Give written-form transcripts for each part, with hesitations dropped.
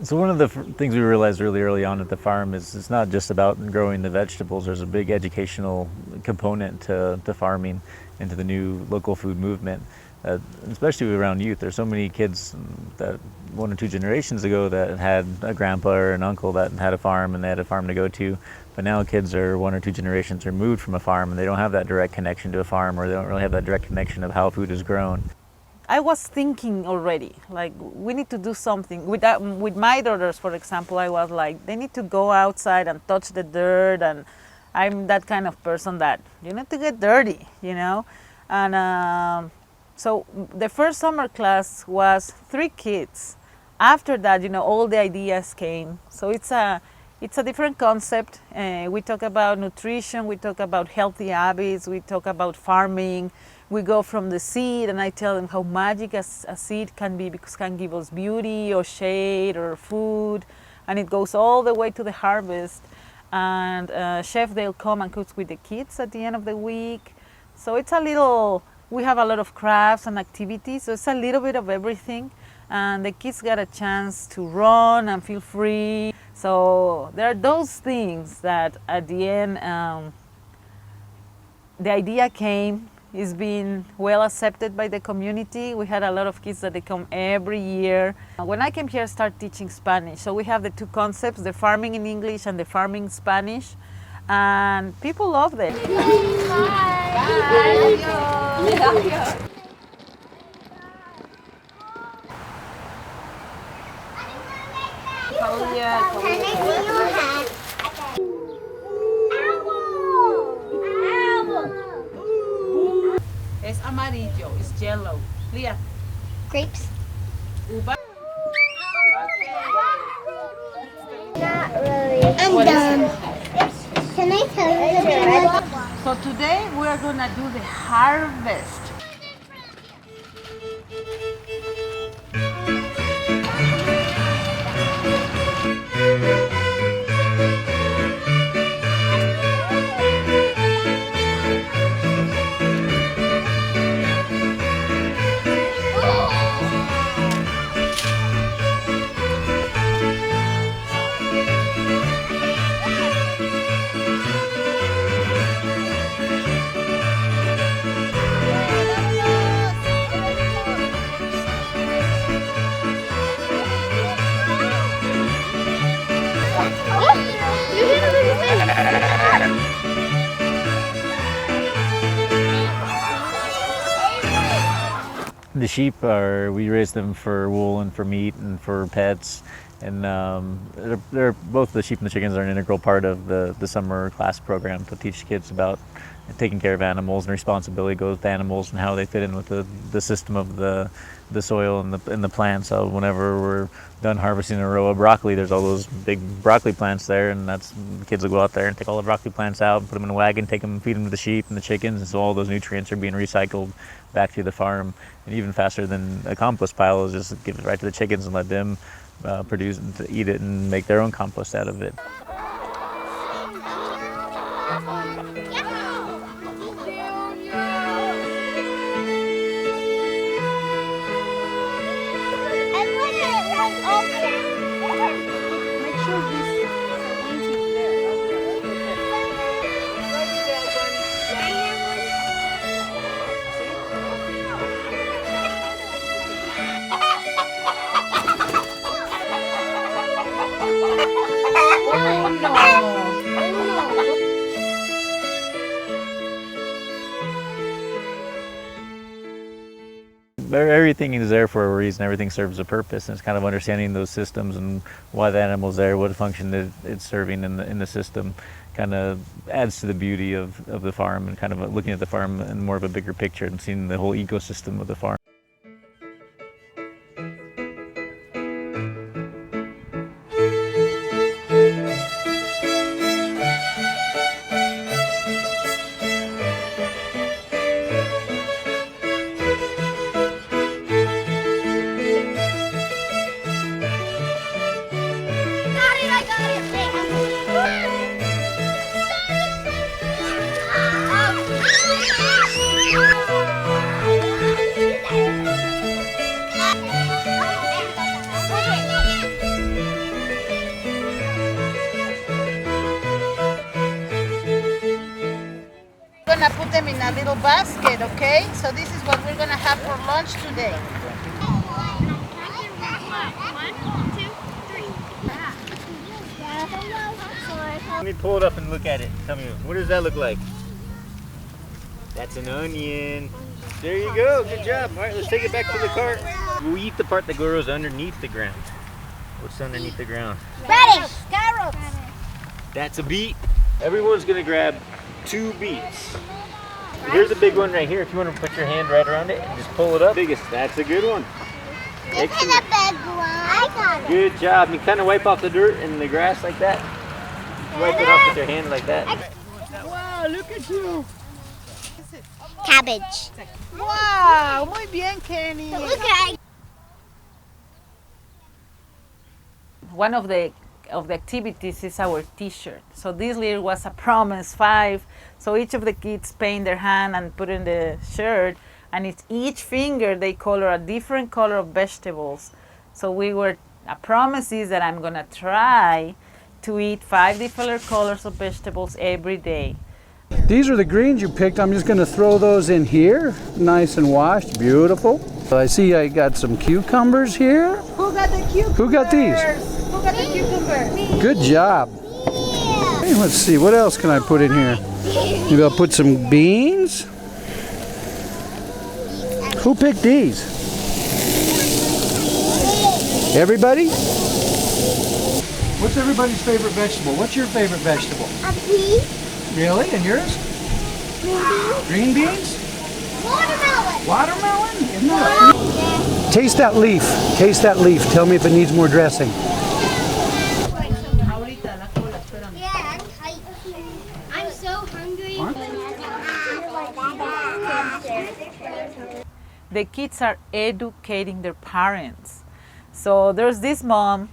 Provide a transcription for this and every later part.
So one of the things we realized really early on at the farm is it's not just about growing the vegetables. There's a big educational component to farming and to the new local food movement, especially around youth. There's so many kids that 1 or 2 generations ago that had a grandpa or an uncle that had a farm and they had a farm to go to. But now kids are 1 or 2 generations removed from a farm and they don't have that direct connection to a farm, or they don't really have that direct connection of how food is grown. I was thinking already, like, we need to do something. With that, with my daughters, for example, I was like, they need to go outside and touch the dirt, and I'm that kind of person that you need to get dirty, you know? And so the first summer class was 3 kids. After that, you know, all the ideas came. So it's a different concept. We talk about nutrition, we talk about healthy habits, we talk about farming. We go from the seed, and I tell them how magic a seed can be, because it can give us beauty or shade or food, and it goes all the way to the harvest. And chef, they'll come and cook with the kids at the end of the week. So it's a little, we have a lot of crafts and activities, so it's a little bit of everything. And the kids got a chance to run and feel free. So there are those things that at the end, the idea came. It's been well accepted by the community. We had a lot of kids that they come every year. When I came here, I started teaching Spanish. So we have the 2 concepts, the farming in English and the farming Spanish. And people love them. Bye. Bye. Es amarillo, it's yellow. Leah. Grapes. Uva. Not really. I'm done. Can I tell you something? So today we're gonna do the harvest. The sheep we raise them for wool and for meat and for pets. And they're both the sheep and the chickens are an integral part of the summer class program to teach kids about taking care of animals, and responsibility goes to animals and how they fit in with the system of the soil and the plants. So whenever we're done harvesting a row of broccoli, there's all those big broccoli plants there, and the kids will go out there and take all the broccoli plants out and put them in a wagon, take them, feed them to the sheep and the chickens, and so all those nutrients are being recycled back to the farm. And even faster than a compost pile is just give it right to the chickens and let them produce and to eat it and make their own compost out of it. Everything is there for a reason. Everything serves a purpose, and it's kind of understanding those systems and why the animal's there, what function it's serving in the system, kind of adds to the beauty of the farm, and kind of looking at the farm in more of a bigger picture and seeing the whole ecosystem of the farm. them in a little basket, okay? So this is what we're gonna have for lunch today. Let me pull it up and look at it. Tell me, what does that look like? That's an onion. There you go, good job. All right, let's take it back to the cart. We eat the part that grows underneath the ground. What's underneath the ground? Radish. Carrots. That's a beet. Everyone's gonna grab 2 beets. Here's a big one right here. If you want to put your hand right around it and just pull it up. Biggest, that's a good one. This is a big one. I got it. Good job. You kind of wipe off the dirt and the grass like that. Wipe it off with your hand like that. Wow, look at you. Cabbage. Wow, muy bien, Kenny. Look at One of the activities is our T-shirt. So this year was a promise 5. So each of the kids paint their hand and put in the shirt, and it's each finger they color a different color of vegetables. So a promise is that I'm gonna try to eat 5 different colors of vegetables every day. These are the greens you picked. I'm just going to throw those in here, nice and washed, beautiful. I see I got some cucumbers here. Who got the cucumbers? Who got these? Who got the cucumbers? Good job. Hey, let's see, what else can I put in here? Maybe I'll put some beans. Who picked these? Everybody? What's everybody's favorite vegetable? What's your favorite vegetable? a pea. Really? And yours? Green beans? Watermelon. Watermelon? Isn't that a fruit? Taste that leaf. Taste that leaf. Tell me if it needs more dressing. Yeah, I'm so hungry. The kids are educating their parents. So there's this mom,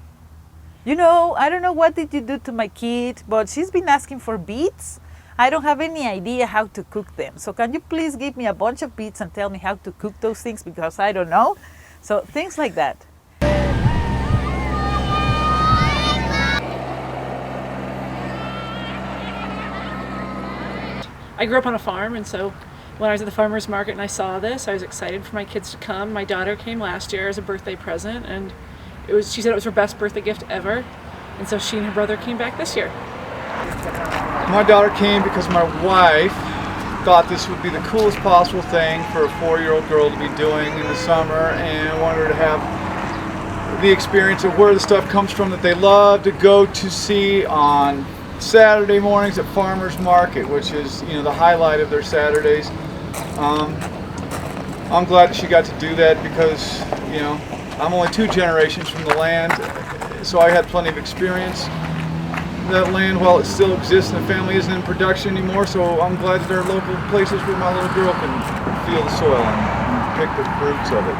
you know, I don't know what did you do to my kid, but she's been asking for beets. I don't have any idea how to cook them. So can you please give me a bunch of beets and tell me how to cook those things, because I don't know. So things like that. I grew up on a farm, and so when I was at the farmer's market and I saw this, I was excited for my kids to come. My daughter came last year as a birthday present, and she said it was her best birthday gift ever, and so she and her brother came back this year. My daughter came because my wife thought this would be the coolest possible thing for a 4-year-old girl to be doing in the summer, and wanted her to have the experience of where the stuff comes from that they love to go to see on Saturday mornings at farmers market, which is, you know, the highlight of their Saturdays. I'm glad that she got to do that because, you know, I'm only 2 generations from the land, so I had plenty of experience. That land, while it still exists and the family isn't in production anymore, so I'm glad that there are local places where my little girl can feel the soil and pick the fruits of it.